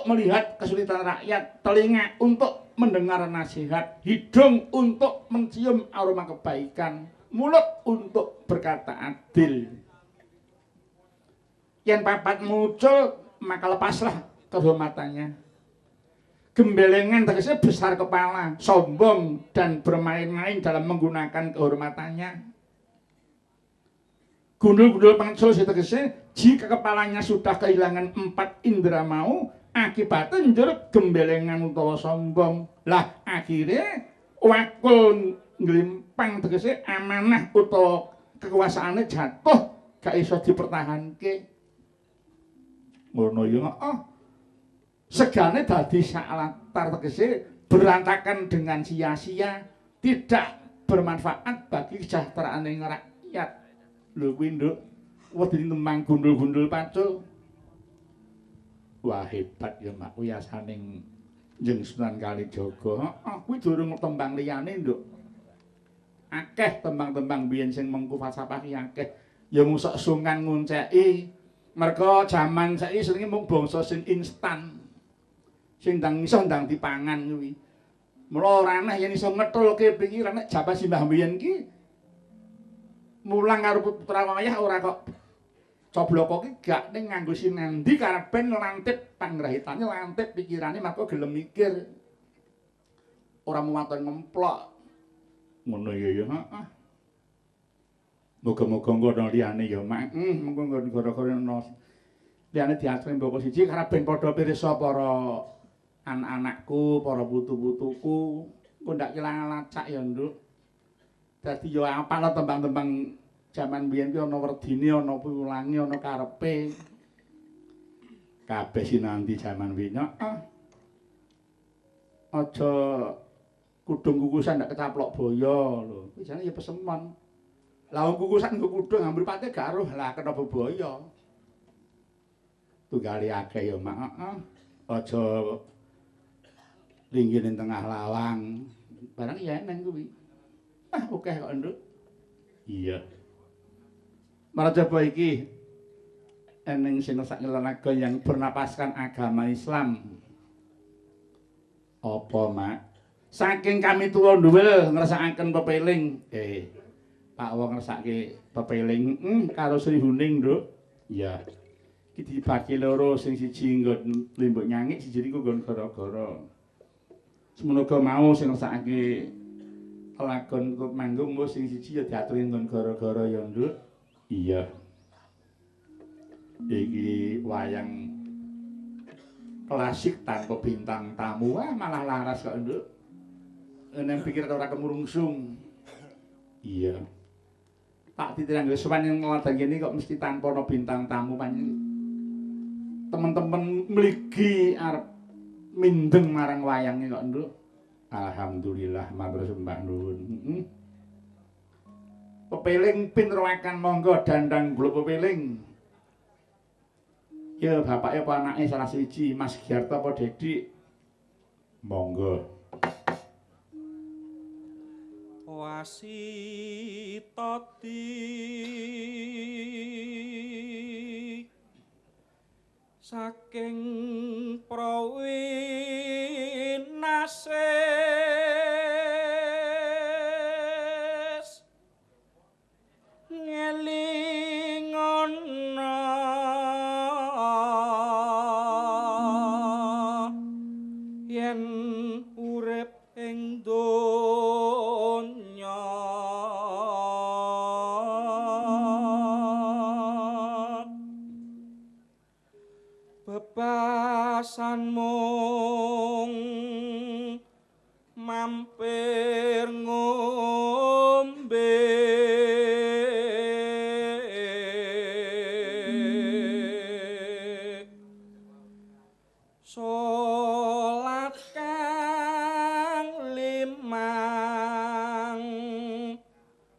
melihat kesulitan rakyat, telinga untuk mendengar nasihat, hidung untuk mencium aroma kebaikan, mulut untuk berkata adil. Yen papat muncul, maka lepaslah kehormatannya. Gembelengan tegasnya besar kepala, sombong dan bermain-main dalam menggunakan kehormatannya. Gundul-gundul pangsul tegasnya jika kepalanya sudah kehilangan 4 indera mau, akibatnya njur gembelengan utawa sombong. Lah akhirnya wakul nglimpang tegasnya amanah utawa kekuasaannya jatuh gak iso dipertahanke. Ngono ya segane dadi sakalatar tegese berantakan dengan sia-sia, tidak bermanfaat bagi kesejahteraan rakyat. Lho kuwi nduk, wedi tembang gundul-gundul pacul. Wah hebat ya mak kuwi asaning Njeng Sunan Kalijaga. Kuwi durung tembang liyane nduk. Akeh tembang-tembang biyen sing mengku falsafah ki akeh. Ya musok sungan ngunceki. Merga jaman saiki senenge mung bangsa sing instan. Sing ndang iso ndang dipangan kuwi. Mula ora aneh yen iso ngetulke pikiran nek Japa Simbah biyen ki mulang karo putra wayah ora kok cobloko ki gak ning nganggo sinandi karepen lantip panggrahitane lantip pikirane maka gelem mikir. Ora muwaten ngemplok. Ngono ya ya, heeh. Muga-muga ngono liyane ya mak. Mengko gara-gara ana liyane diatur mboko siji karepen padha pirsa para anak-anakku, para putu-putuku, engko ndak kelangan lacak ya, Nduk. Dadi ya apal tembang-tembang jaman biyen ki ana werdine, ana piwulange, ana karepe. Kabeh sinambi jaman wingi. Aja kudung kukusan ndak kecaplok boyo lho. Kuwi jane ya pesemon. Lah wong kukusan nggo kudung ambil pate gak aruh lah kena bebaya. Tunggale akeh ya, Mak. Aja linggih ning tengah lawang. Barang ya eneng kuwi. Oke kok, Nduk. Iya. Marajaba iki eneng sing sak ngelanaga yang bernapaskan agama Islam. Apa, Mak? Saking kami tuwa nduwil ngrasakaken pepeling. Pak wong ngrasake pepeling karo Sri Huning, Nduk. Iya. Iki dibagi loro, sing siji nggon Limbuk Nyangik, siji niku nggon gara-gara. Semoga mau sing ngrasakake lakon kok manggung mbuh sing siji ya diaturi nggon gara-gara ya, Nduk. Iya. Iki wayang klasik tanpa bintang tamu. Wah, malah laras kok, Nduk. Nek pikir ora kemurungsung. Iya. Tak ditirang sowan yang ngladang kene kok mesti tanpa ana bintang tamu panjenengan. Teman-teman mligi arep mindeng marang wayange kok, Nduk. Alhamdulillah matur sembah nuwun. Pepeling pinruakan monggo dandang kula pepeling. Ya bapake apa anake salah siji, Mas Giarto apa Dedik. Monggo. Wasitati saking prawinases ngelingana yen urip ing donya bebasan mung mampir ngombe salat kang limang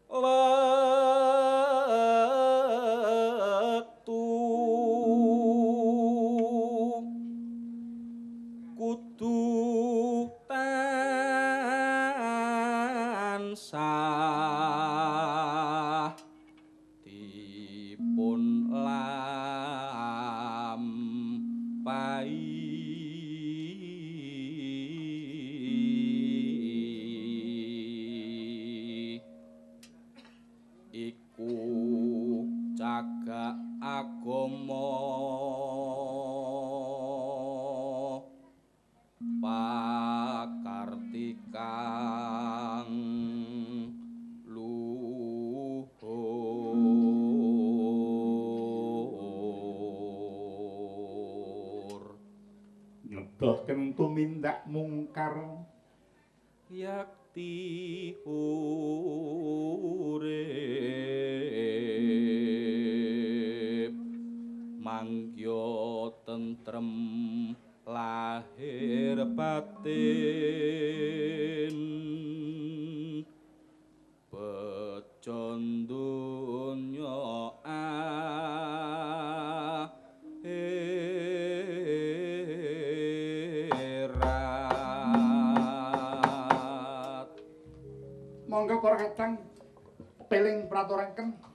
wektu kudu tansah dipun lampahi ingkang luhur ngedohken tumindak mungkar yakti urip mangya tentrem lahir batin bejo donya akhirat. Monggo para Kadang peling praturaken.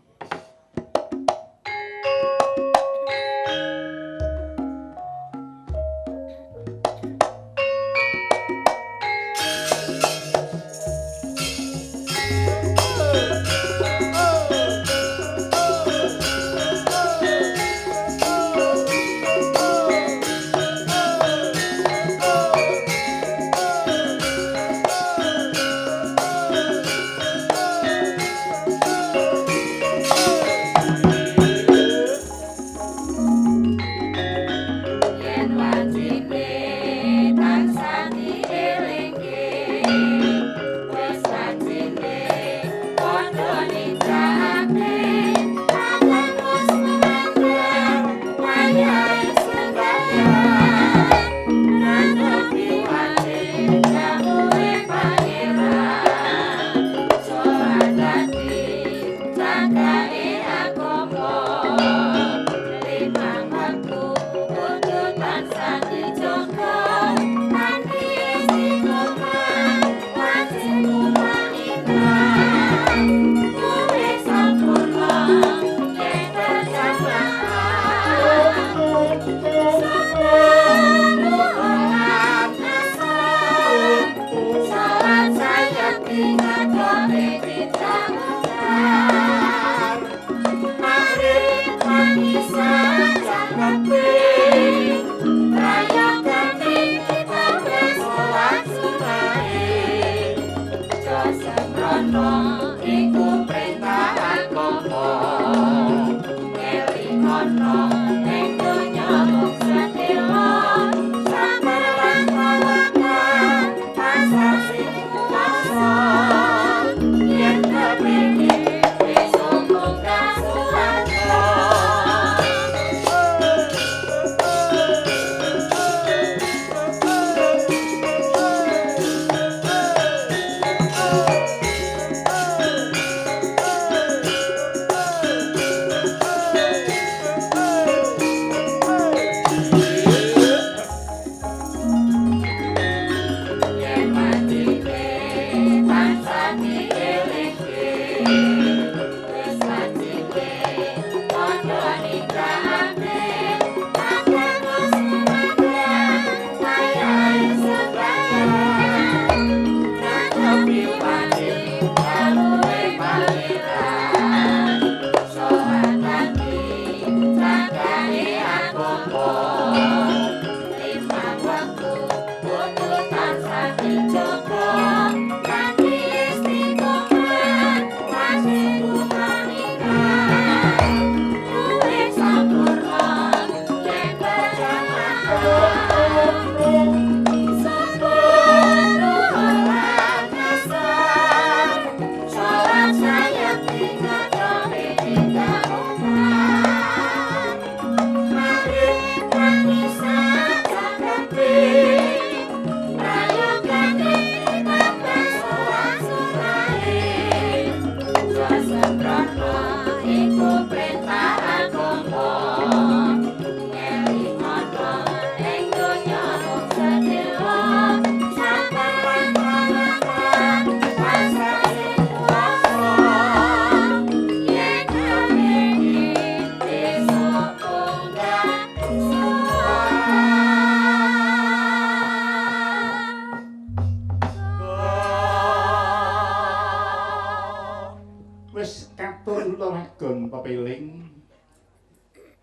Pepeling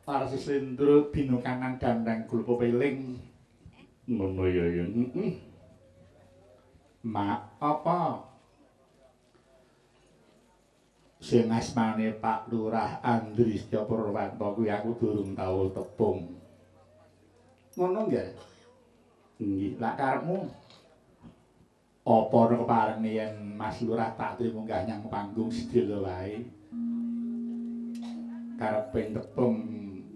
Tarsis Lendro Bino Kanan Dandang Gul Pepeling ngono ya ya Mak apa? Sing asmane Pak Lurah Andrisya Purwanto kuwi aku durung tau tepung. Ngono nggih? Nggih, lak karepmu apa ana keparenge yen Mas Lurah tak trimo munggah nyang panggung sedhela wae. Karepe tepung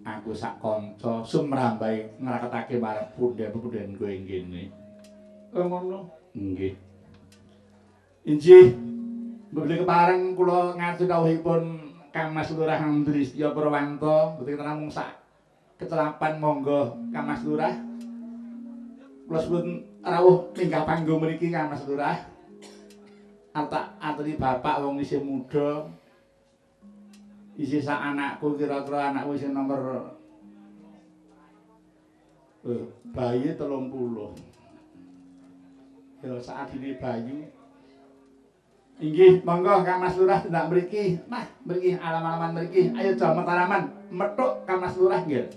aku sak kanca sumrambahe ngraketake marang punden-punden kowe ngene. Ngono. Nggih. Injih. Mboten kepareng kula ngaturi kawuhipun Kang Mas Lurah Andrisya Purwanto, mboten namung sak kecelapan monggo Kang Mas Lurah. Kula suwun rawuh minggah panggung mriki Kang Mas Lurah. Tak aturi bapak wong isih muda. Isih sak anakku kira-kira anakku isih nomor bayi 30. Ya sak adine bayu. Inggih, monggo Kang Mas Lurah ndak mriki. Nah, mriki alam-alaman mriki. Ayo jam mataraman, methuk Kang Mas Lurah nggih.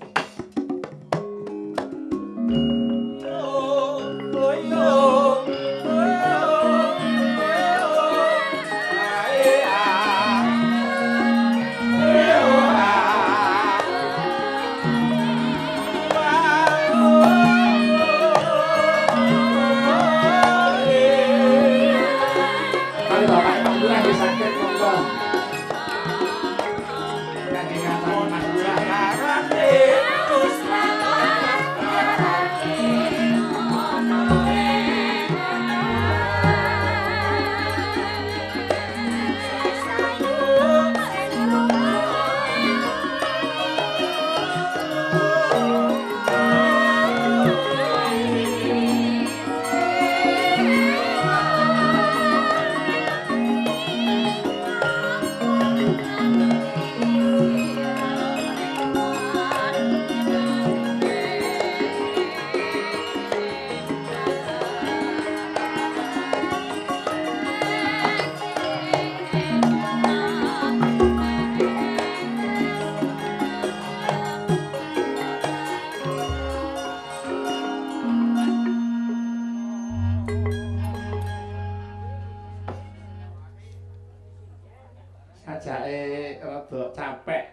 Sajake rada capek.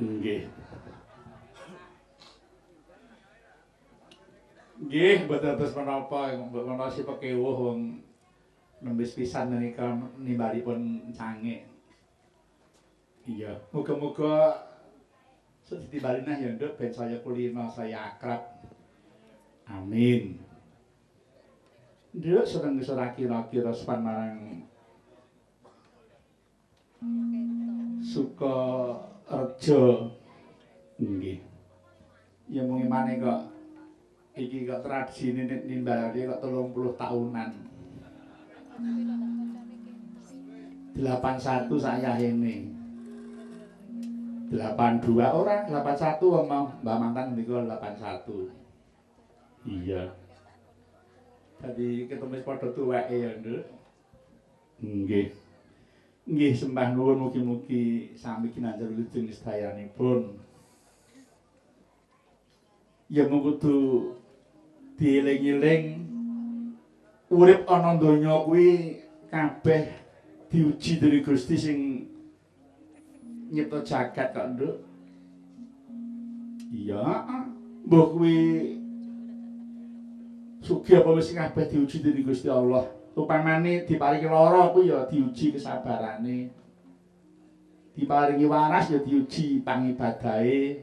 Nggih. Nggih, mboten terus menapa, mbok menawa si pekewuh wong nembis pisan menika nimbalipun cangik. Iya, muga-muga seditimbali nah ya Nduk ben saya kulino saya akrab. Amin. Nduk sedeng ngisora kira-kira sopan marang Suka Reja. Nggih. Ya mung maneh kok iki kok tradisine nimbali kok 30 tahunan. 81 sayahene. 82 ora, 81 wong mau Mbak Mantan niku 81. Iya. Dadi ketemu padha tuweke ya, Nduk. Nggih. Nggih sembah nuwun mugi-mugi sami kinanjar wilujeng sedayanipun. Ya mung kudu dieling-eling urip ana donya kuwi kabeh diuji dening Gusti sing nyipta jagat kok, Nduk. Iya, mbok kuwi sugih apa wis kabeh diuji dening Gusti Allah. Upamane diparingi lara kuwi ya diuji kesabarane. Diparingi waras ya diuji pangibadahe.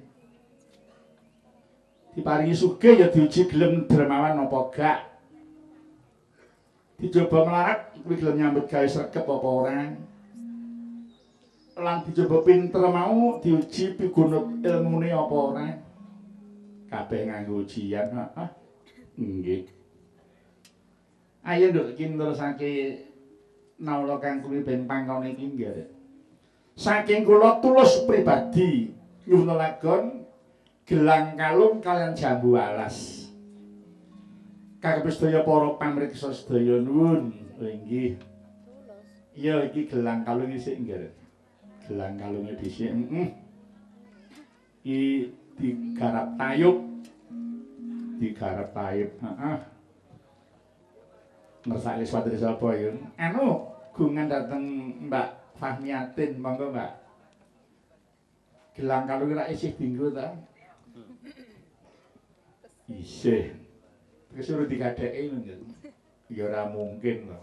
Diparingi sugih ya diuji gelem dermawan apa gak. Dicoba melarat kuwi gelem nyambut gawe sregep apa ora. Lan dicoba pinter mau diuji pigunut ilmune apa ora. Kabeh nganggo ujian, heeh. Nggih. Ayo Nduk iki nerusake nawala kang kuwi ben pangkone iki nggih. Saking kula tulus pribadi nyuwun gelang kalung kalian jambu alas. Kagem sedaya para pamriksa sedaya nuwun. Nggih. Iya iki gelang kalung isik nggih. Gelang kalunge dhisik. Iki digarap tayub. Digarap tayub, heeh. ngersake swatri sapa yun? Anu, gungan dateng Mbak Fahmiatin, monggo Mbak. Gelang kalung ora isih dinggo ta? Isih. Kesuruh digadeki lho. Ya ora mungkin to.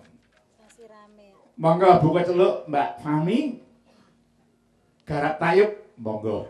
Masih rame. Monggo buka celuk Mbak Fahmi. Garap tayub, monggo.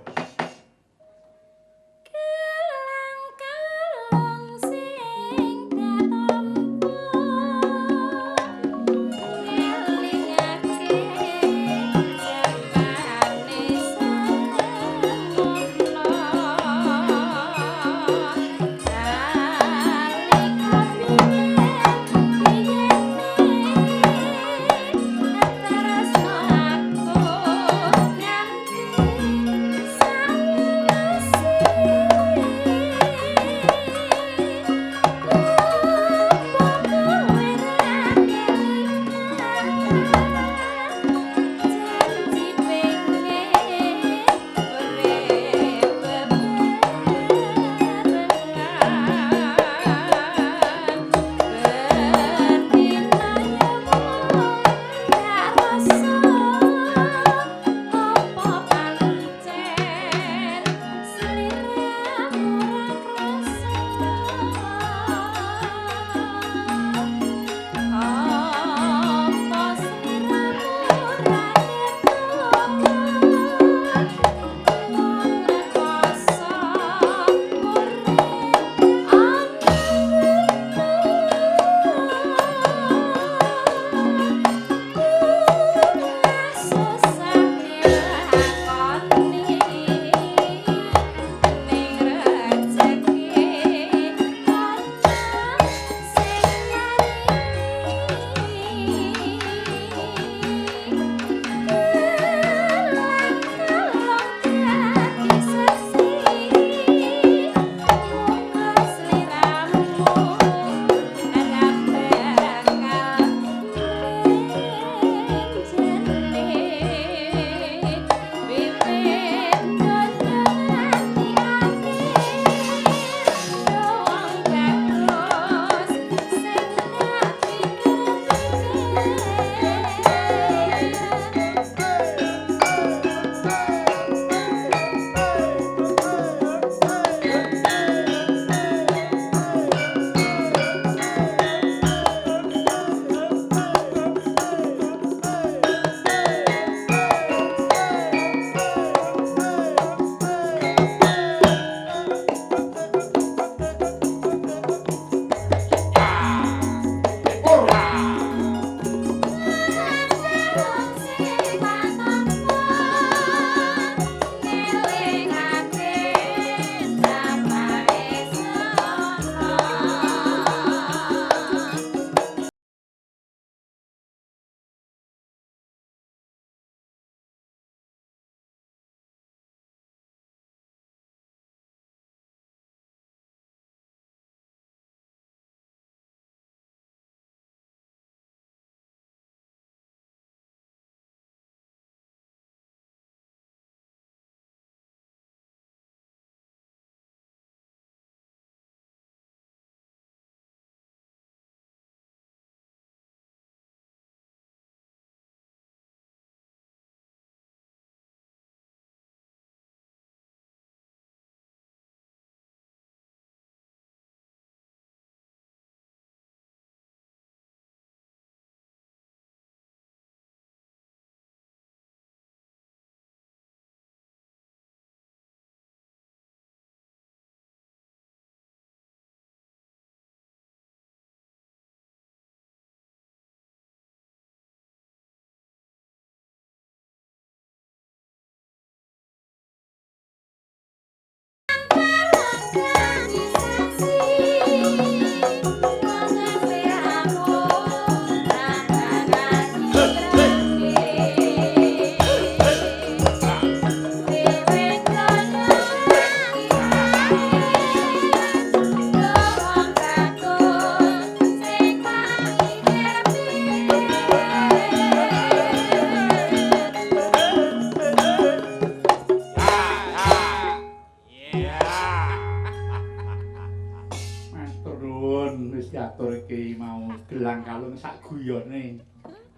kalung sak guyone.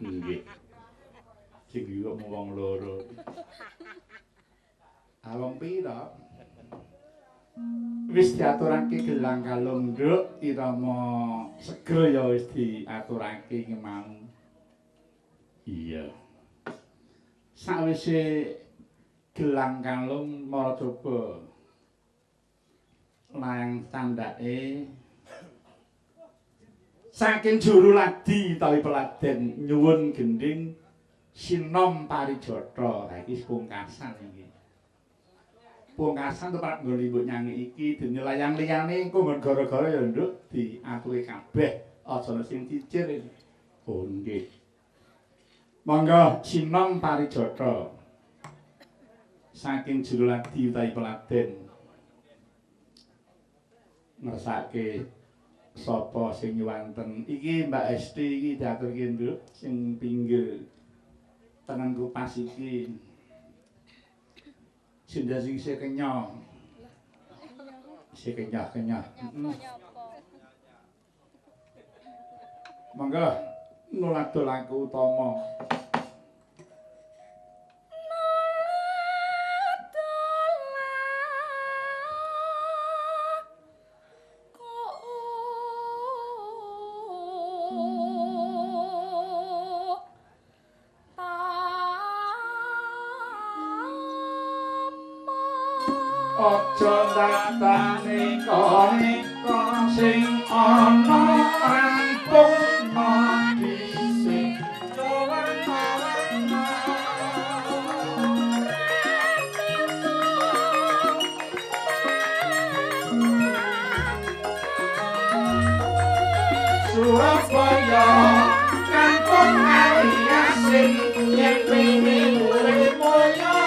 Nggih. Sing yo wong loro. Awong pira? Wis diaturake gelang kalung nduk, irama segera ya wis diaturake mau. Iya. Sawise gelang kalung mara coba layang candhake saking juru ladi utawi peladen nyuwun gending sinom parijata. Ha iki pungkasan iki. Pungkasan tepak nggo limbuk nyanyi iki dene layang liyane engko nggon gara-gara ya nduk diaturi kabeh aja sing cicir. Oh nggih. Monggo sinom parijata. Saking juru ladi utawi peladen ngersake sapa sing nyuwanten iki Mbak Esti iki diaturke nduk sing pinggir tengen kupas iki sindha sing isih kenyang isih kenyah-kenyah monggo nuladul aku utama aja datane konika sing ana rampung dhisik Surabaya kampung aliasin yen pengin urip mulya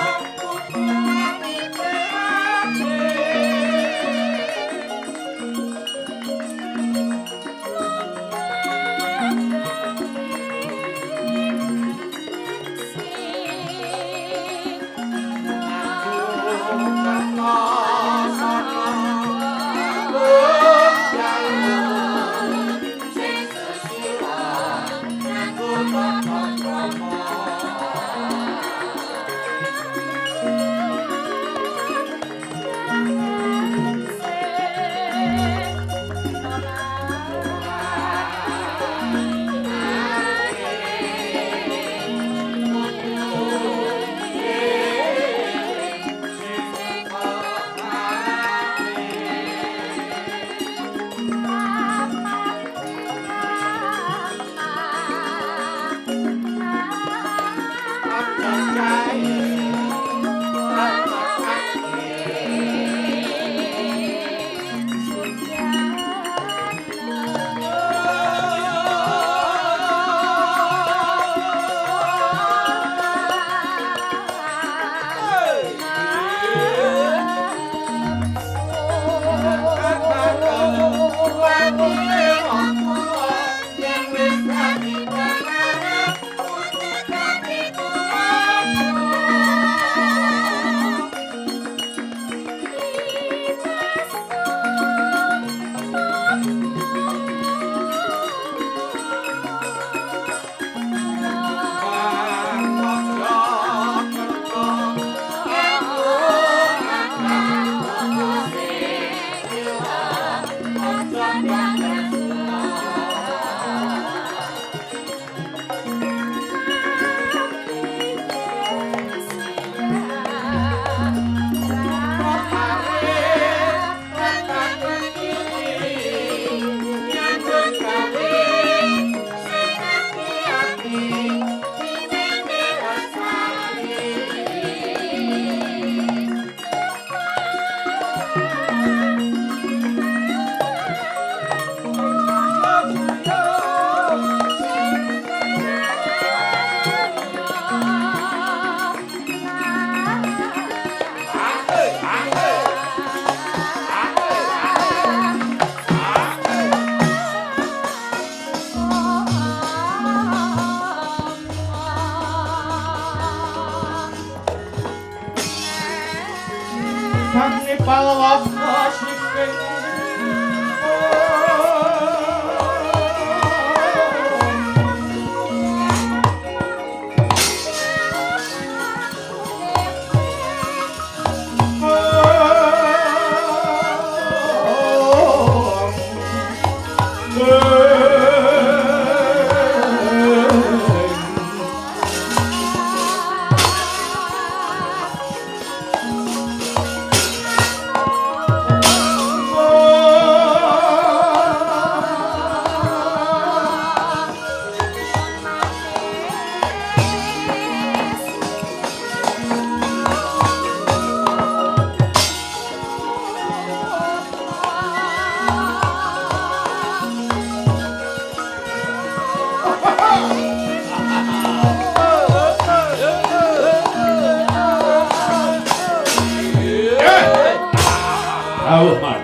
rawuh man.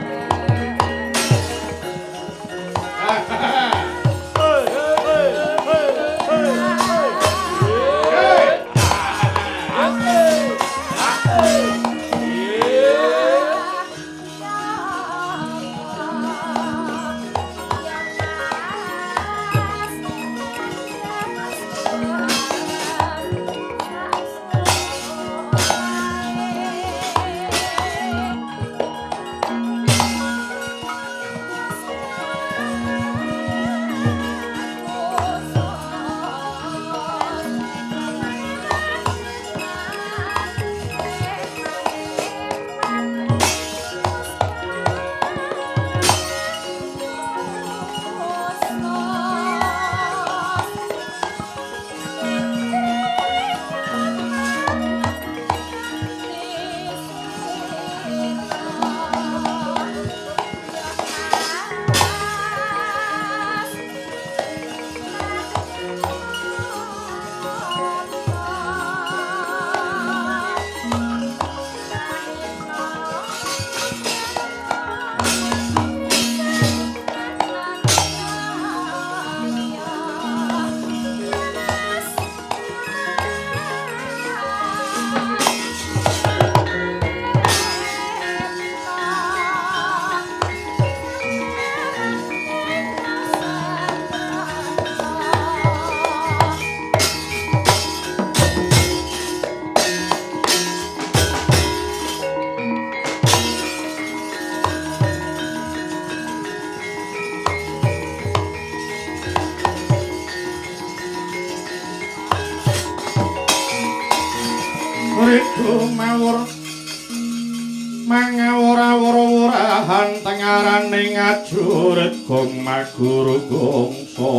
Mangawur-awur-wurahan tengaraning ajurit gong maguru gongso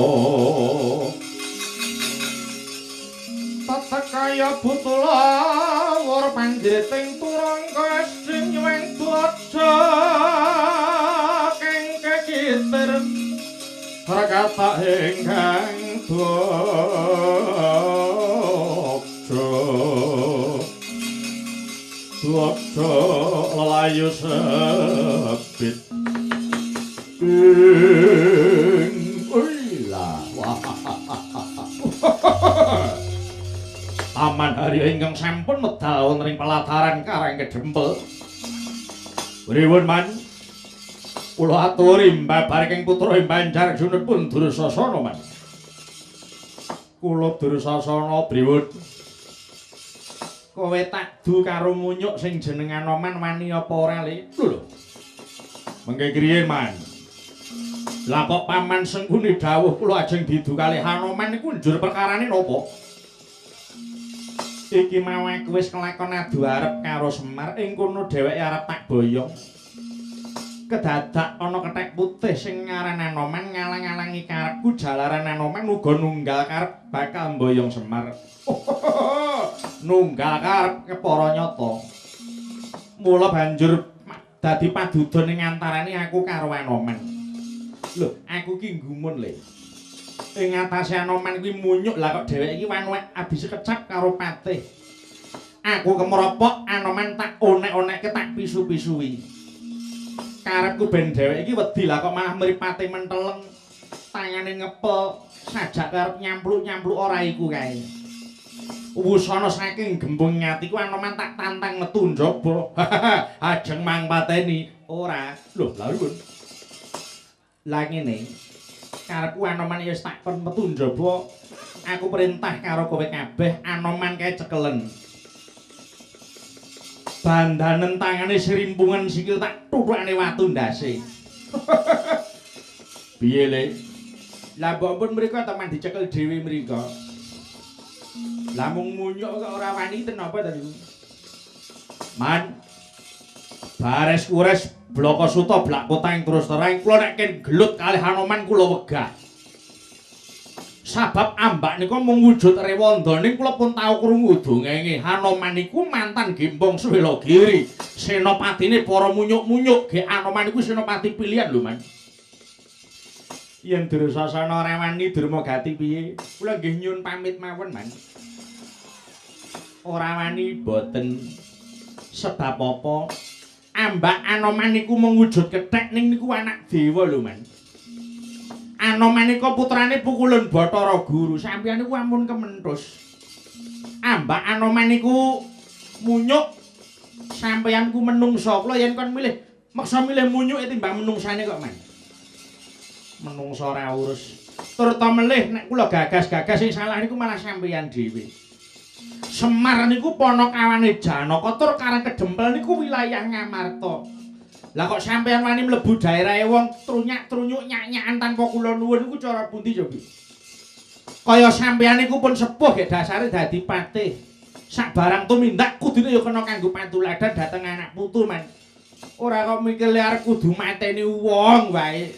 tatakaya butula wur panjriting turang kasing nyuweng bojo keng kekitir rakata ingkang Waktu lelayu sepit Taman hari ingkang sampun medal wonten ing pelataran Karang Kedempel. Pripun man? Kula aturi mbabaring putra Banjar junipun Dursasana man. Kula Dursasana pripun? Kowe tak du karo munyuk sing jenengan Anoman wani apa ora le? Lho. Mengke kriyen man. Lah kok paman Sengkuni dawuh kula ajeng didu kalih Anoman niku njur perkarane napa? Iki mau aku wis kelakon adu arep karo Semar ing kono dheweke arep tak boyong. Kedadak ana kethek putih sing ngaran Anoman ngalang-alangi karepku jalaran Anoman uga nunggal karep bakal mboyong Semar. Nunggal karep kepara nyata. Mula banjur dadi padudon ing antarane aku karo Anoman. Lho, aku ki nggumun le. Ing atase Anoman kuwi munyuk lah kok dheweke iki wanuwek abis kecap karo patih. Aku kemropok Anoman tak onek-onekke tak pisu-pisui. Karepku ben dheweke iki wedi lah kok malah mripate menteleng tangane ngepel sajak karep nyampluk-nyampluk ora iku kae. Wusana saking gembung ngatiku Anoman tak tantang metu njaba. Ajeng mangpateni ora. Lho, lha nuwun. Lah ngene. Karepku Anoman wis tak kon metu njaba. Aku perintah karo kowe kabeh Anoman kae cekelen. Bandanen tangane sirimpungan sikil tak tuthukane watu ndase. Piye le? Lah mbok pun mriko teman dicekel dhewe mriko. Lah mung munyuk kok ora wani ten apa to niku? Man. Bares kures bloko suta blak kotang terus terang kula nek ken gelut kalih Anoman kula wegah. Sabab ambak niku mung wujud rewanda ning kula pun tau krungu dongenge Anoman niku mantan Gembong Swelagiri. Senopatine para munyuk-munyuk ge Anoman niku senopati pilihan lho, Man. Yen Dursasana ora wani Durmagati piye? Kula nggih nyuwun pamit mawon, Man. Ora wani boten sebab apa? Ambak Anoman niku mewujud kethek ning niku anak dewa lho, Man. Anoman nika putrane Pukulun Bathara Guru. Sampeyan niku ampun kementhus. Ambak Anoman niku munyuk sampeyan ku menungsa. Kula yen kon milih maksa milih munyuk timbang menungsane kok, Man. Menungsa ora urus. Turta melih nek kula gagas-gagas sing salah niku malah sampeyan dhewe. Semar niku panakawane Janaka tur karang kedempel niku wilayah Ngamarta. Lah kok sampeyan wani mlebu daerahe wong trunyak-trunyuk nyak-nyakan tanpa kula nuwun niku cara pundi coba? Kaya sampeyan niku pun sepuh gek dasare dadi patih. Sak barang tumindak kudune ya kena kanggo pantuladan dhateng anak putu, Man. Ora kok mikir arep kudu mateni wong wae.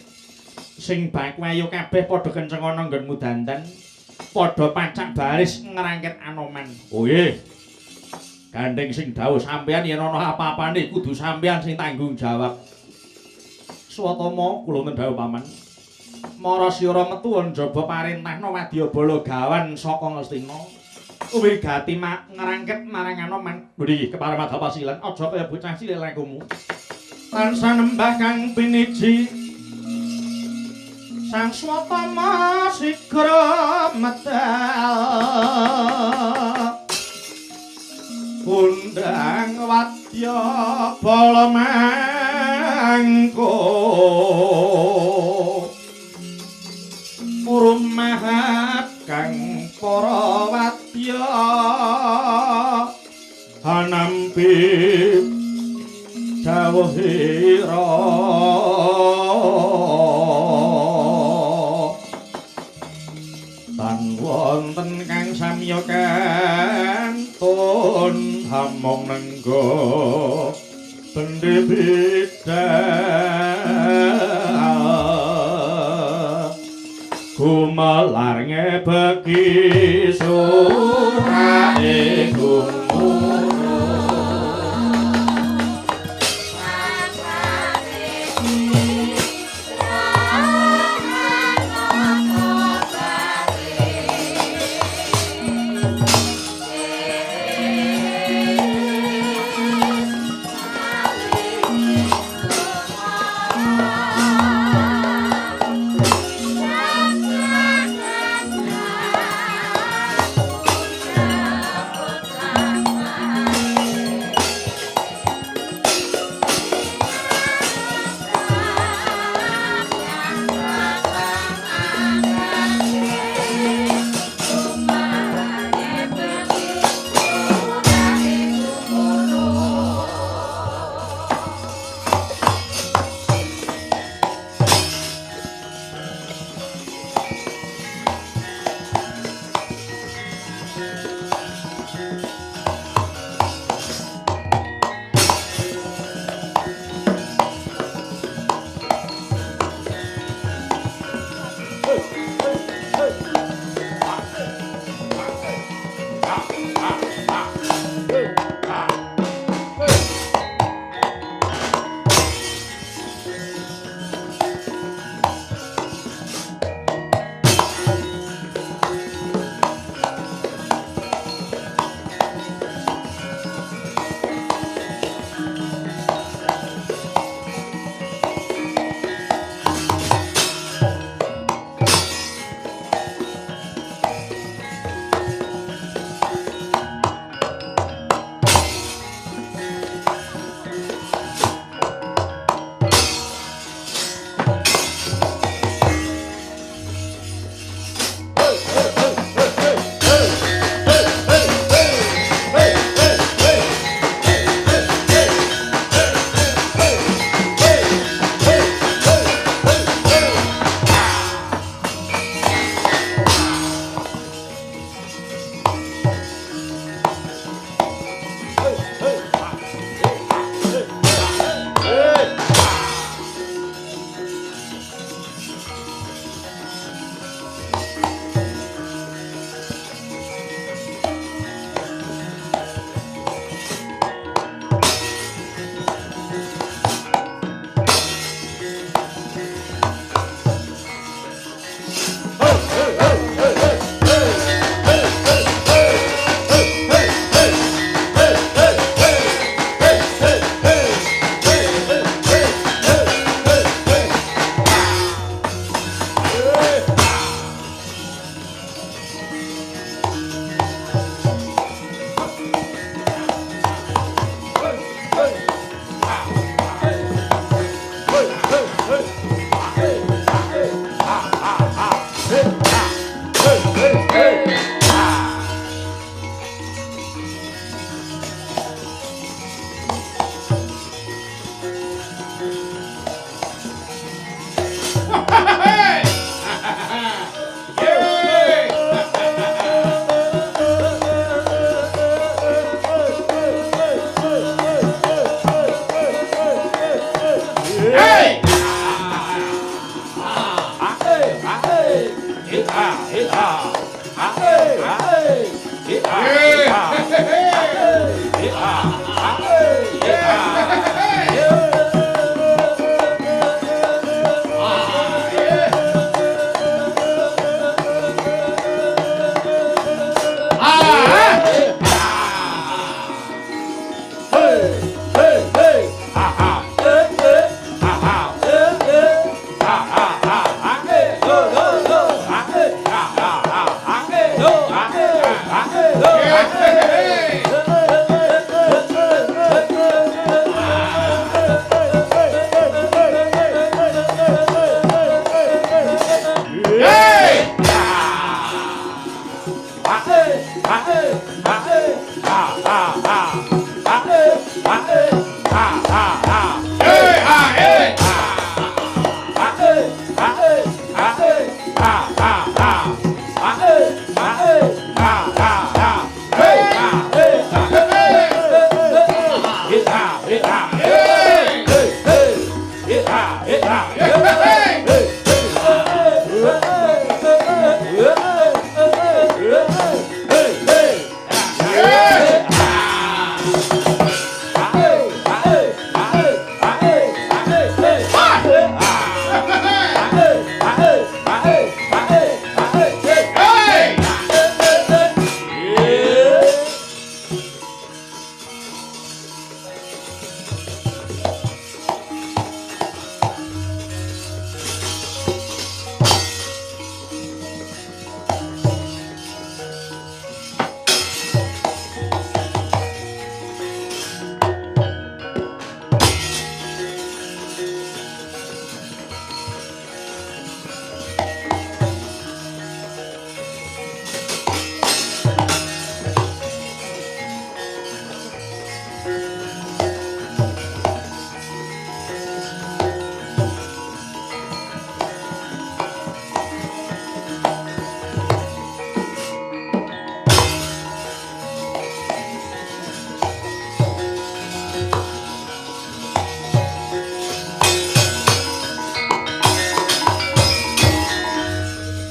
Sing baku ayo kabeh padha kenceng ana nggonmu dandan. Padha pacak baris ngrangket Anoman. Oh nggih. Gandeng sing dawuh sampeyan yen ana apa-apane kudu sampeyan sing tanggung jawab. Swatama kula ngendhawuh paman. Marasira metu njaba parentahna Wadyabala gawan saka Ngastina. Wigati ngrangket marang Anoman. Nggih keparemat pasilan aja kaya bocah cilik lakumu. Tansah nembah kang piniji Sang Swatama sigra medal undang Wadyabala mangko rumahat kang para wadya hanampi dawuhira tan wonten kang samya kantun hamong nenggo bendhe bidal gumelar ngebeki surane gumuru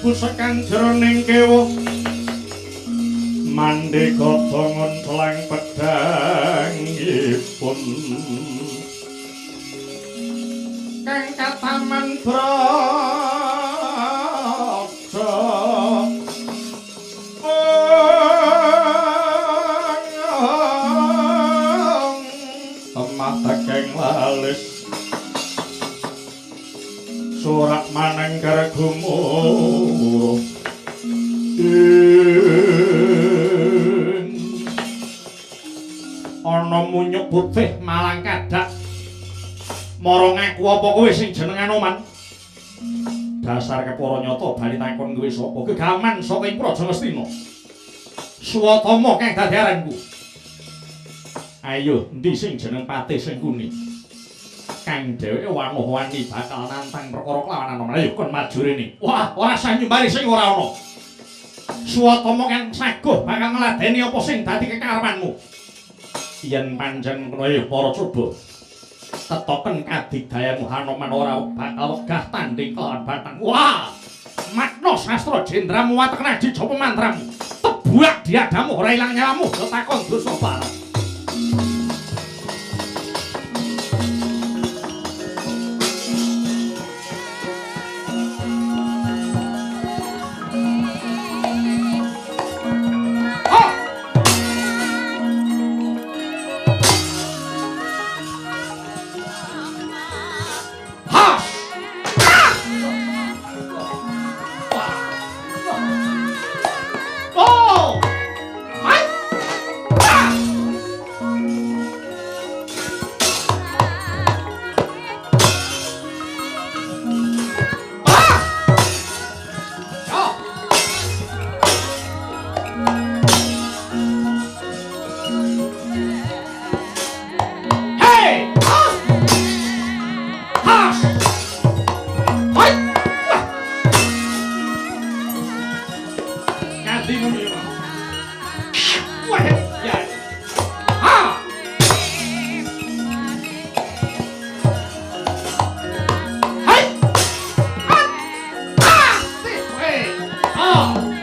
Pusekan jroning kewo mandeka bangun selang pedangipun kang kataman braja emah tekeng lalis surak manengger gumuruh ana munyuk putih malang kadak mara ngaku apa kowe sing jenengan Oman dasar kepara nyata bali takon kowe sapa gegaman saka ing Praja Ngastina Swatama kang dadi aranku ayo endi sing jeneng patih sing kuni kang dheweke wanuh-wani bakal nantang perkara kelawan ana ayo kon maju rene wah ora sah nyumbari sing ora ana Swatama kang saguh bakal ngladeni apa sing dadi kekarepanmu yen pancen ngono ya para coba tetoken kadigdayamu Hanoman ora bakal wegah tanding kelawan Batang wah makna sastra jendramu watek naji japa mantramu tebuak diadamu ora ilang nyawamu tetakon dosa barat Oh!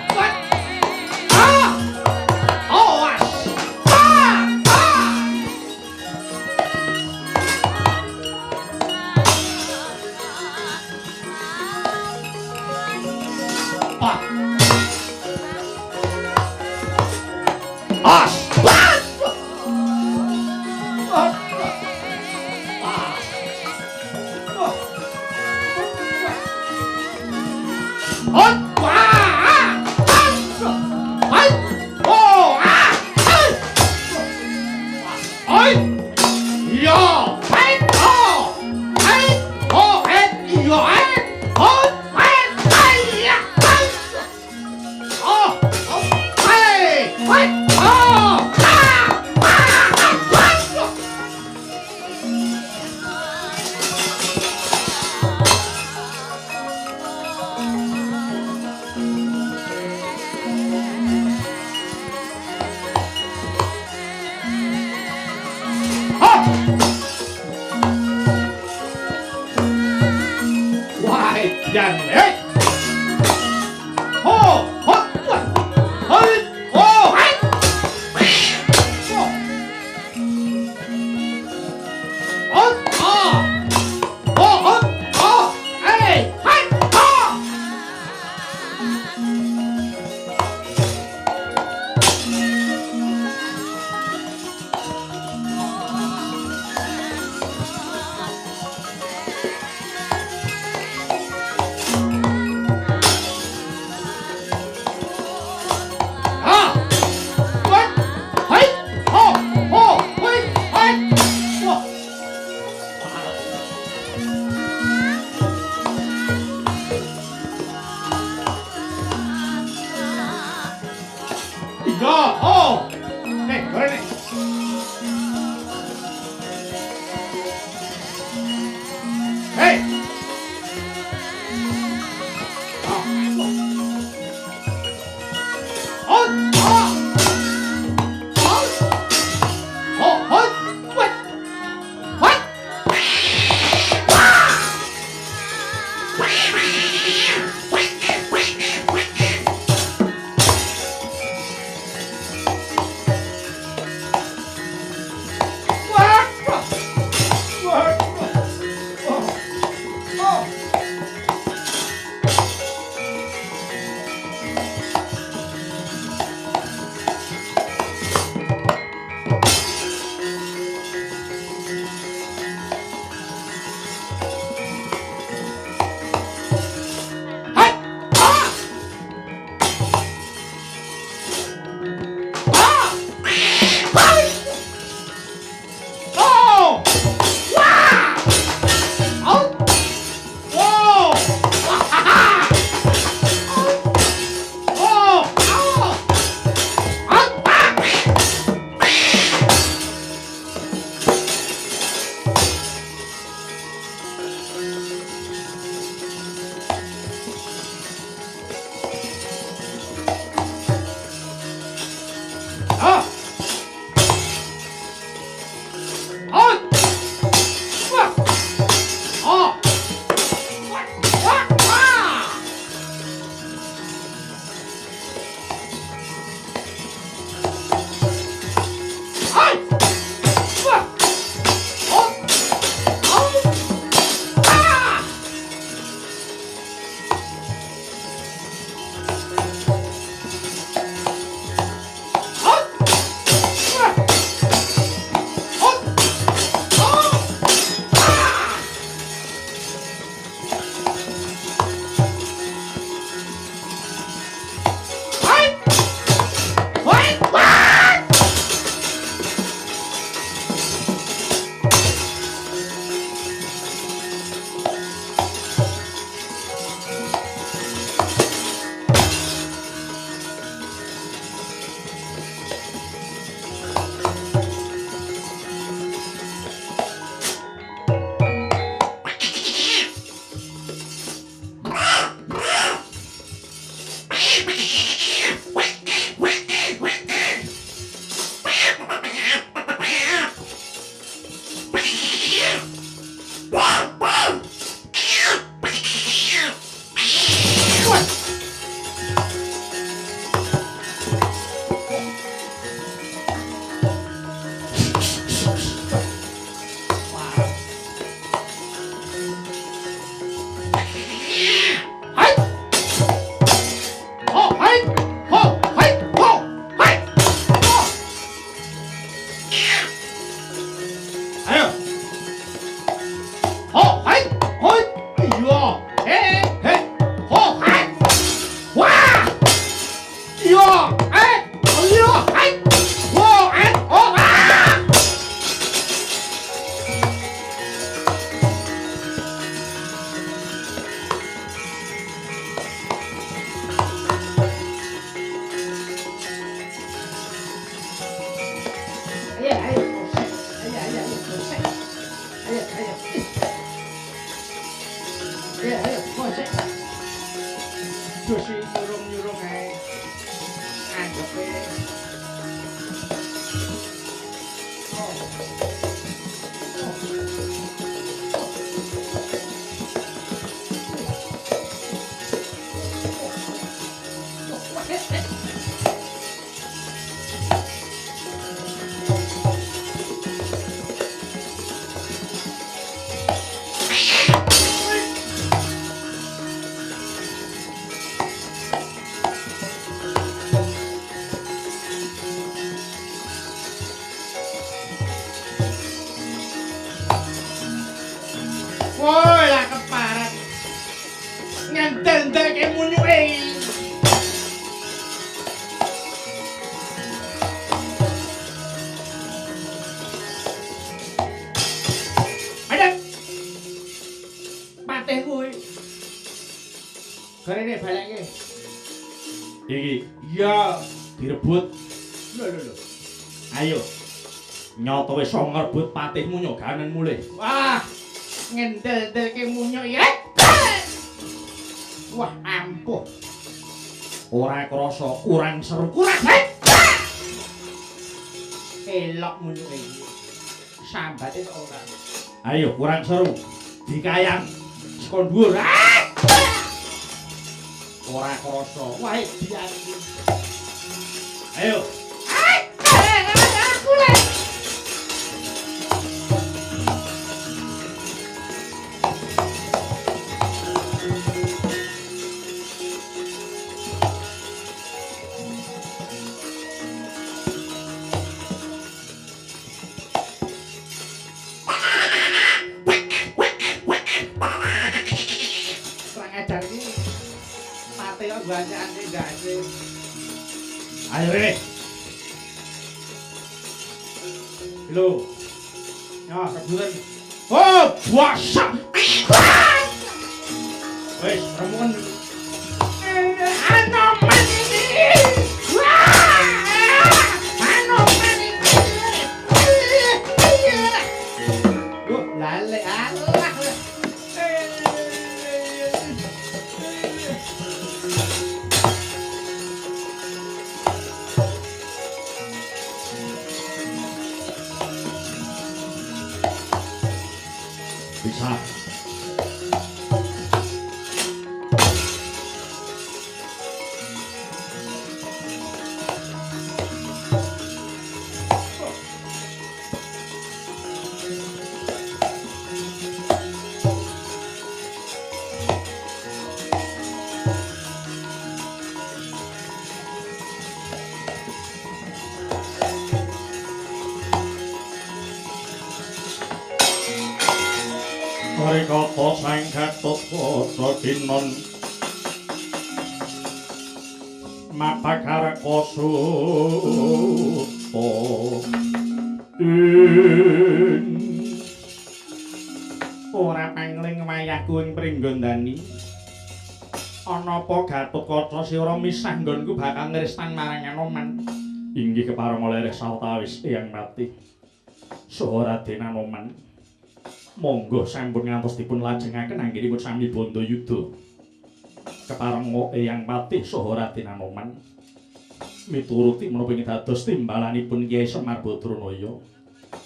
ayo. Ayo. Ayo, kosek. Dosi nyurung-nyurung ae. Anggepe. Woi, lah keparat. Ngandel-ndel ke munyuke. Ada. Patih kuwi. Garene balekke. Iki, iya, direbut. Lho. Ayo. Nyoto wis iso ngrebut patihmu nyoganen mulih. Wah, ngendel-ndelke munyuk ya. Wah, ampuh. Ora krasa kurang seru. Kurang. Elok munyuke iki. Sambate kok ora. Ayo kurang seru. Dikayang saka dhuwur. Ora krasa. Wah, dian iki. Ayo. Aku lah. Kurang ajar iki. Pate kok banyakane ndase. Ayo rene. Lho. Ya, kebulan. Oh, puasa. Wis, remuken. Anoman ini. Wah! Anoman ini. Duh, lale Allah. Bisa. Rikata sang Gatut Kaca Kinon Matakara Kasuta ora pangling wayahku ing Pringgondani ana apa Gatut Kaca sira misah nggonku bakal ngrestan marang Anoman inggih kepareng lereh sawetawis Eyang Mati saha Raden Anoman monggo sampun ngantos dipun lajengaken anggenipun sami Bandayuda. Kepareng Eyang Patih saha Raden Anoman mituruti menapa ing dados timbalanipun Kyai Semar Badranaya.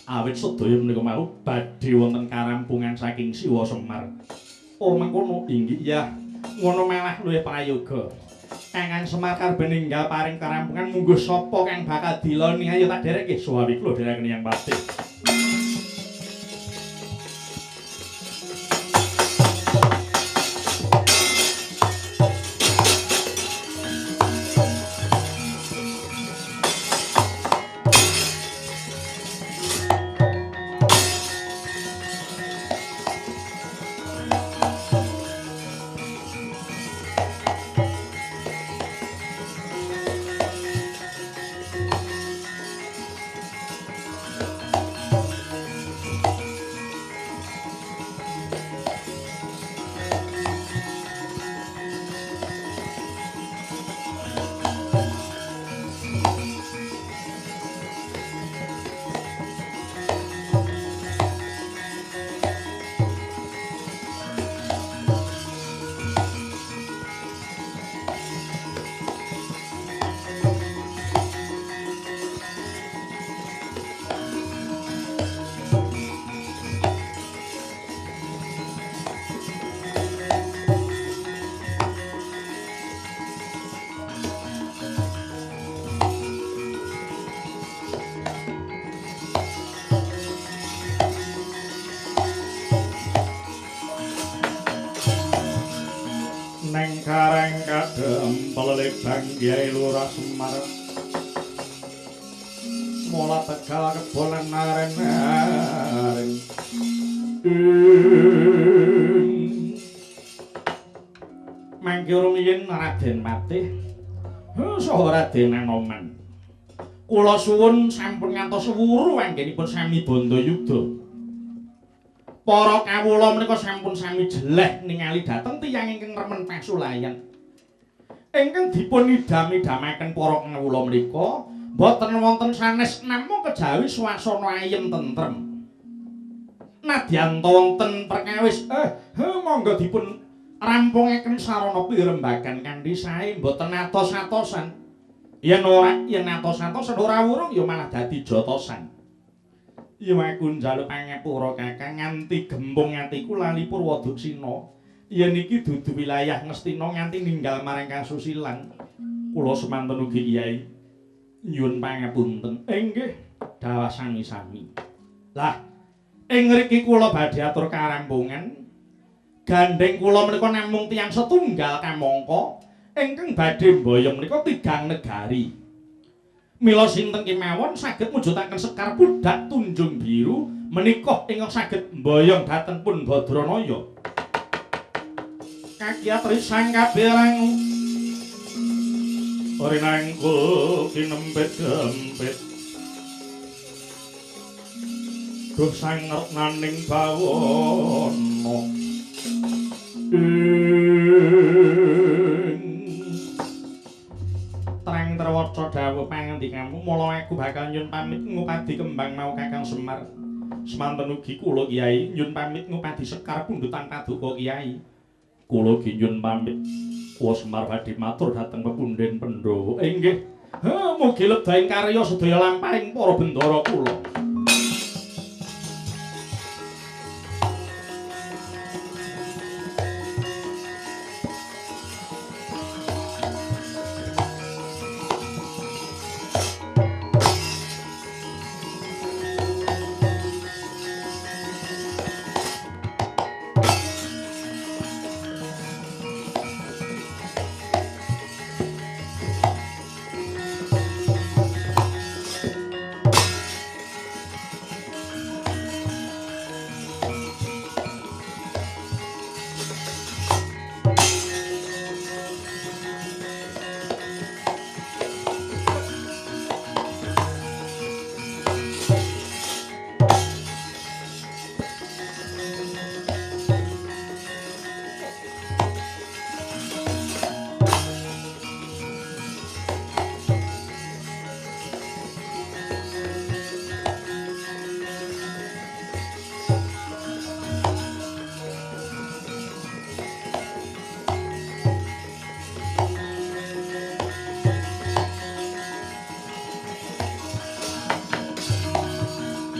Awit sedaya menika mau badhe wonten karampungan saking Siwa Semar. Oh mengkono inggih ya. Ngono malah luwih prayoga. Kangan Semar karben ninggal paring karampungan mungguh sapa kang bakal diloni ayo tak dereke suwawi kula dereken Eyang Patih. Lelebang Kyai Lurah Semar Mola Tegal kebolan naren-naren mangke rumiyin Raden Patih saha Raden Anoman kula suwun sampun ngantos wuruh anggenipun sami Bandayuda para kawula menika sampun sami jeleh ningali dhateng tiyang ingkang remen pasulayan ingkang dipun idam-idamaken para kawula menika boten wonten sanes namung kejawi swasana ayem tentrem nadyan wonten perkawis monggo dipun rampungaken sarana pirembagan kanthi sae boten atos-atosan yen atos-atosan ora wurung ya malah dadi jotosan. Yen aku njaluk pangapura Kakang nganti gembung atiku lali Purwadaksina. Yen iki dudu wilayah Ngastina nganti ninggal marang kasusilan. Kula semanten ugi Kyai nyuwun pangapunten. Inggih, dawuh sami-sami. Lah, ing mriki kula badhe atur karampungan. Gandeng kula menika namung tiyang setunggal kamangka ingkang badhe mboyong menika tigang negari. Mila sinten kemawon saged mujudaken Sekar Pudak Tunjung Biru menika ingkang saged mboyong dhateng pun Badranaya. Kakiat risang kabirang rinangkul kinempet-empet duh sangernaning bawana terang terwaca dawuh pangandikamu mula aku bakal nyun pamit ngupadi kembang mau Kakang Semar semanten ugi kula Kyai nyun pamit ngupadi Sekar Pundutan Paduka Kyai kula ugi nyun pamit kula Semar badhe matur dhateng pepundhen Pandhawa inggih mugi lebdaing karya sedaya lampahing para bendara kula.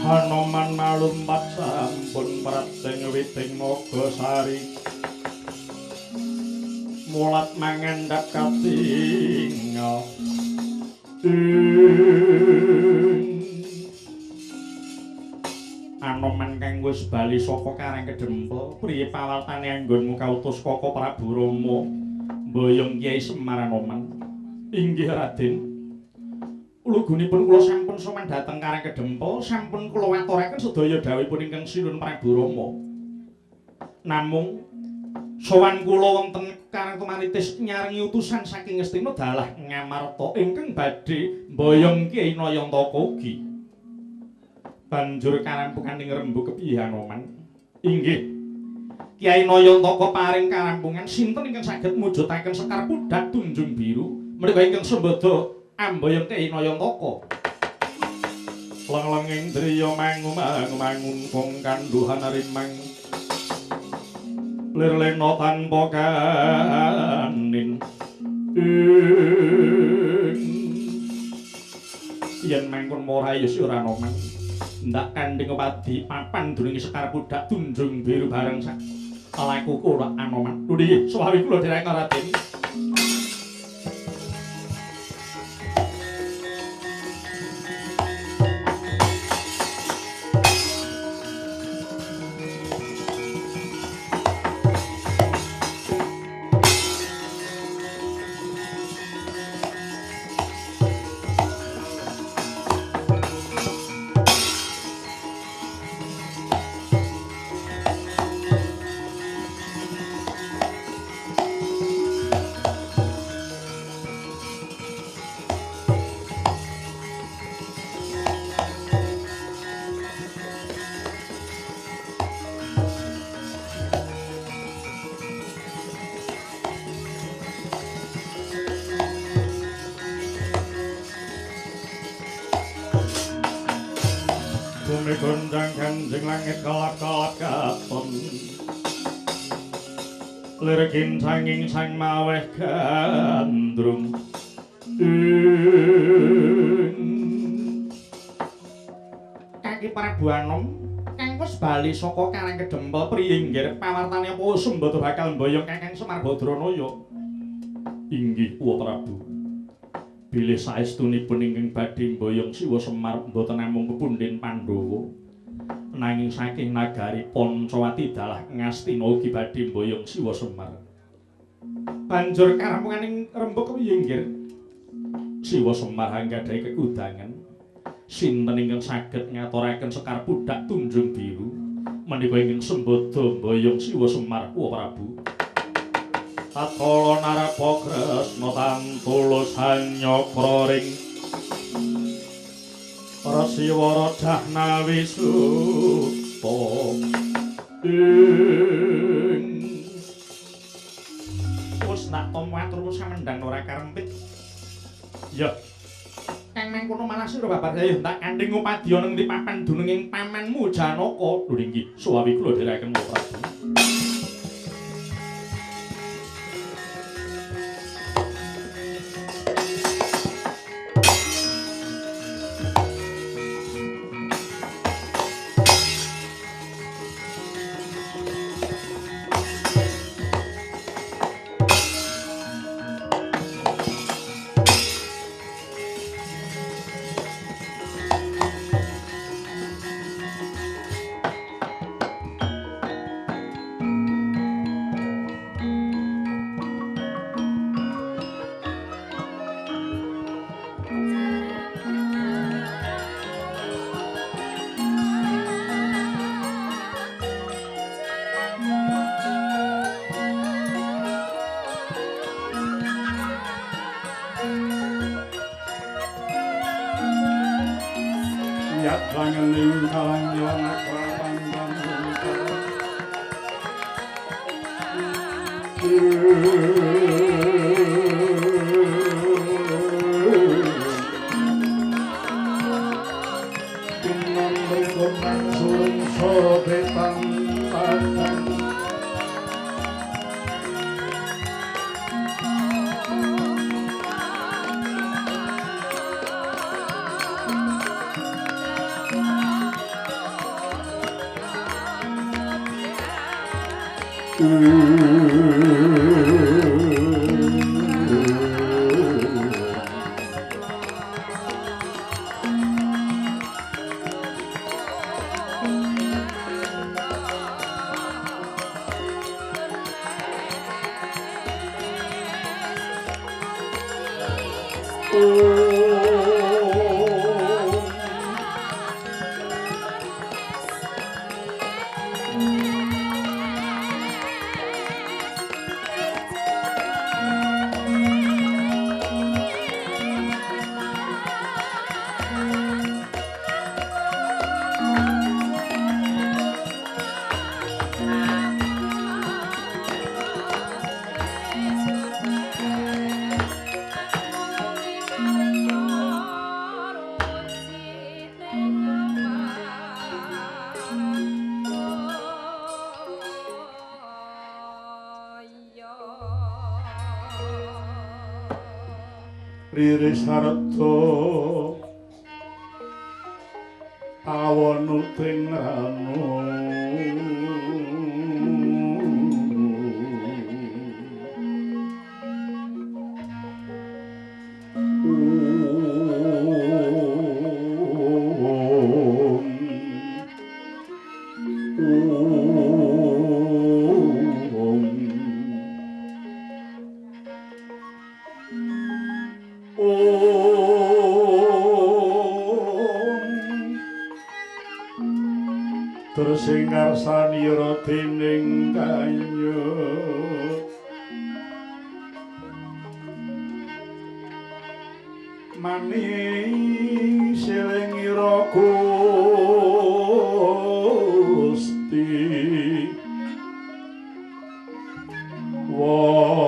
Hanoman malumpat sampun prating witing Nagasari mulat mangandhap katingal Anoman kang wis bali saka Karang Kedempel priye pawatane anggonmu kautus Kaka Prabu Rama mboyong Kyai Semar Anoman. Inggih Raden, ulugunipun kula sampun sowan dhateng Karang Kedempel sampun kula aturaken sedaya dawuhipun ingkang sinuwun Prabu Rama. Namung sowan kula wonten Karang Tumanitis nyarengi utusan saking Ngastina dalah Ngamarta ingkang badhe mboyong Kyai Nayantaka ugi. Banjur karampungan ing Rembu kepiye Anoman? Inggih. Kyai Nayantaka paring karampungan sinten ingkang saged mujudaken Sekar Pudak Tunjung Biru menika ingkang sembada amboyong Kyai Nayantaka. Leng-lenging driya mangu-mangun kong kanduhan rimang lirlena tanpa kanin yen mangkon morayo ora Anoman ndak kandhing padi papan duning Sekar Pudak Tunjung Biru bareng sak laku kula Anoman. Nggih, suwawi kula dereng Raden. Sami gonjang kanjeng langit kelap-kelap katon Lirikin sanging sang maweh gandrung Kaki Prabu Anom kang wis bali saka Karang Kedempel priyinggir pawartane apa sembada bakal mboyong Kakang Semar Badranaya inggih Wa Prabu bilih saestunipun ingkang badhe mboyong Siwa Semar mboten namung pepundhen Pandhawa nanging saking nagari Pancawati dalah Ngastina ugi badhe mboyong Siwa Semar. Banjur karampunganing rembug winggir Siwa Semar anggadhahi kekudangan sinten ingkang saged ngaturaken Sekar Pudak Tunjung Biru menika ingkang sembada mboyong Siwa Semar Wa Prabu. Tatkala Narapa Kresna tantulus hanyakra ring Rasiwara Jahnawi Suta wis tak tomo atur samendang ora karempit. Ya. Kang mangkono malah sira babar ayo tak kandhing upadya ning papan dununging pamanmu Janaka. Lho nggih, suwawi kula dherekaken Prabu. Langening kalangan akrapan Kinan berkonan surung sobetan padang Riri sarta awanuting ranu Sing ngarsanira dening kanyo maning silingira Gusti wah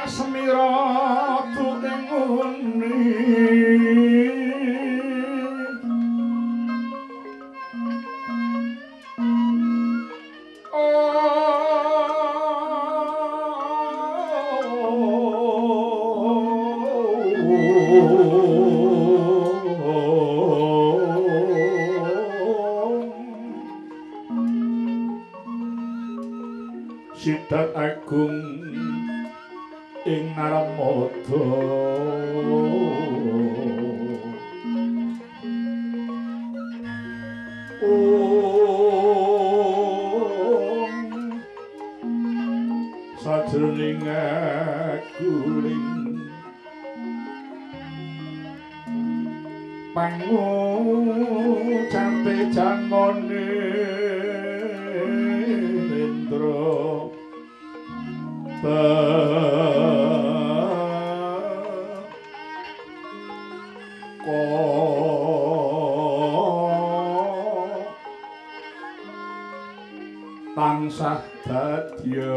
Semira tuting uni Sidat Agung ing Naramada sajroning guling pangucape janmane Indra tansah dadya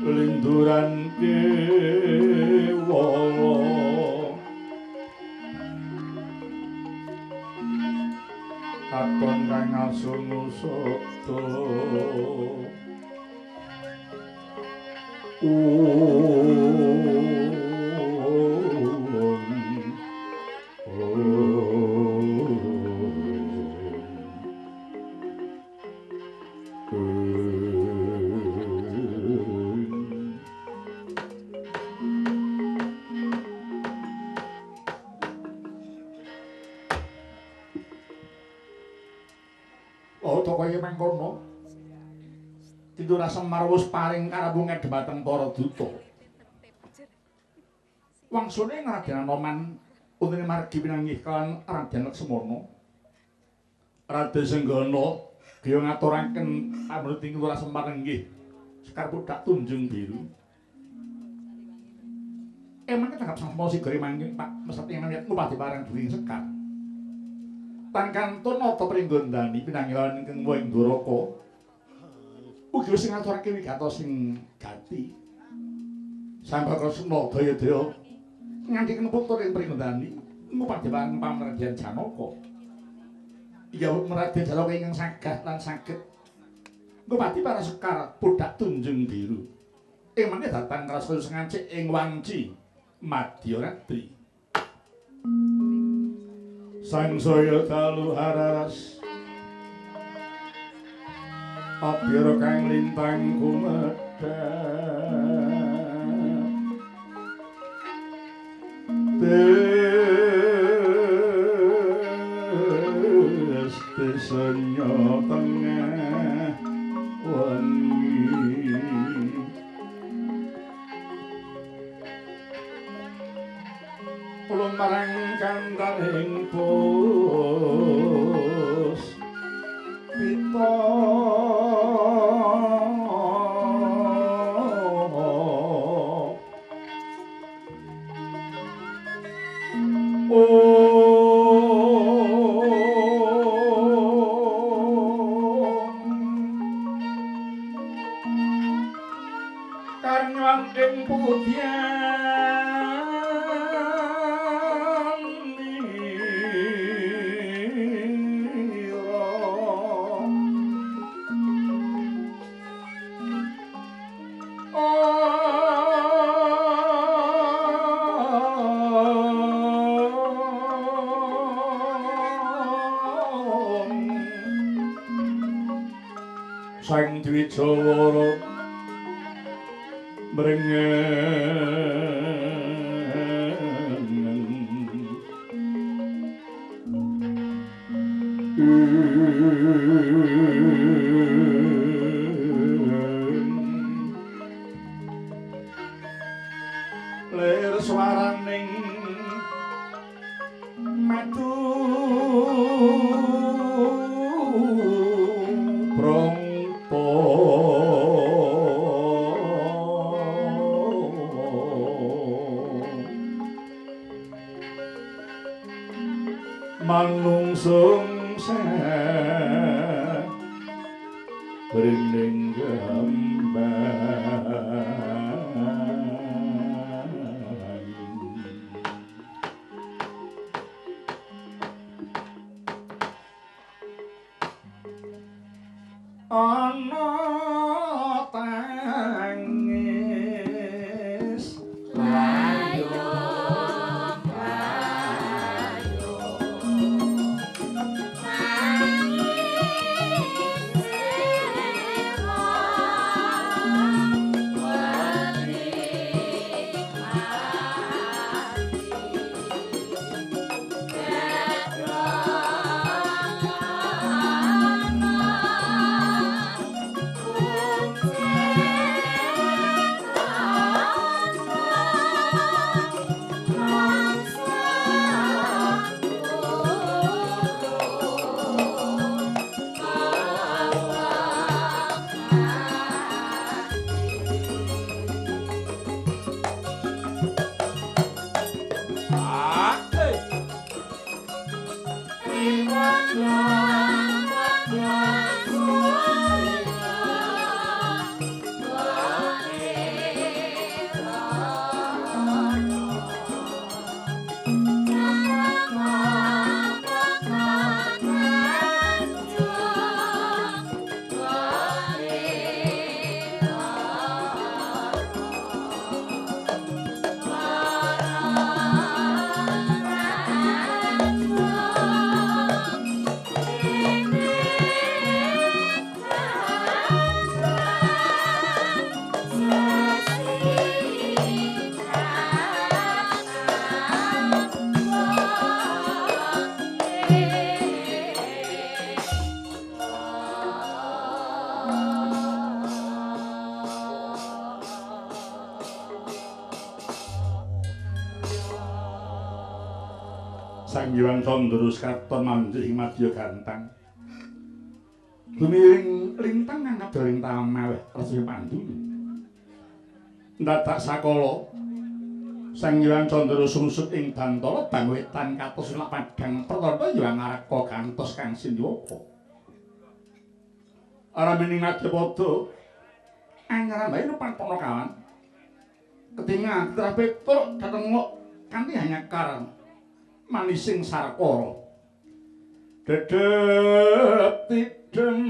linduran kewawa katon kang asunusata kaya mangkono Tidura Semar wis paring karabu ngedhemateng para duta wangsune Raden Anoman untine margi pinanggih kan Raden Laksmana Raden Senggana kaya ngaturaken amruting Tidura Semar inggih Sekar Pudak Tunjung Biru emangke tanggap sang sigere mangke Pak mesthi menyang ngupati barang during Sekar Tan kantun nata pringgondani pinanggilan ingkang Wing Dwaraka ugi sing ngaturake wigatos sing gati Sang Kresna daya-daya nganti keneput ing pringgondani ngupati barang pamradian Janaka iya Raden Janaka ingkang sagah lan saged ngupati para Sekar Pudak Tunjung Biru emangke datang rasa sengancik ing wanci Madyaradri Sang saya dalu hararas Abira kang lintang kumedhep Desanya tengah wengi ulun marang kandaning pus pita karnyang ing pudyan Sang Dwijawara mrengen Lir swaraning madu prongko manungsung bening ana tangis layong Sang Hyang Candra katon manjing ing madya gantang. Gumiring lintang ngangkat daring tamah Resi Pandhu. Ndadak sakala Sang Hyang Candra sungsut ing Bantala bangwetan katos ing padhang pertanda ya ngareka gantos Kang Sindhawaka. Aramining Madyapada anyaran bae nupan Panakawan. Ketingal trapek tur dhateng kanthi hanyakar manising Sarkara dedep tidem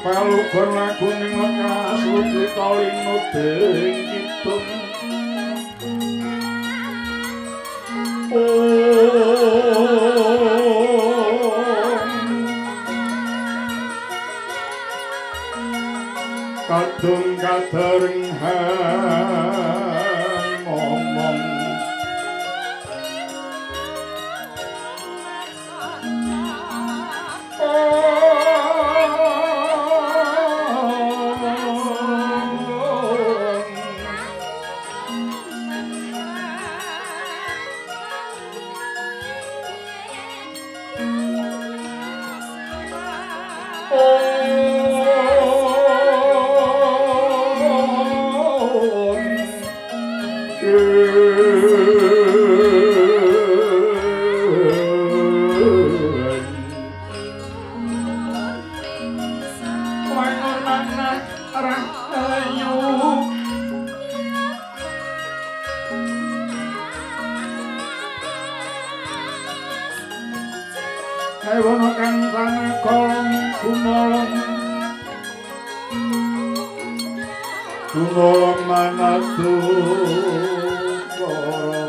palugon laguning lekas lutrita linuding kidung kadung kadereng ngomong Ewono kang sanekolong gumolong manatu koro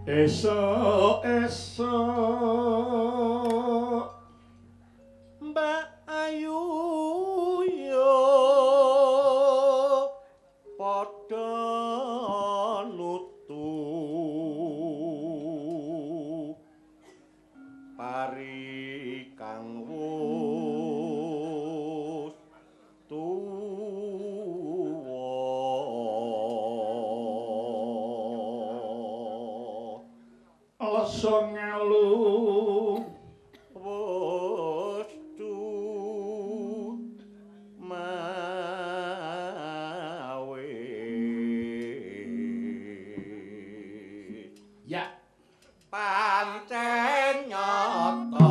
esuk Mbak Ayu yo padha nutu pari kang wus tuwa asa ngalu westu mawe ya pancen nyata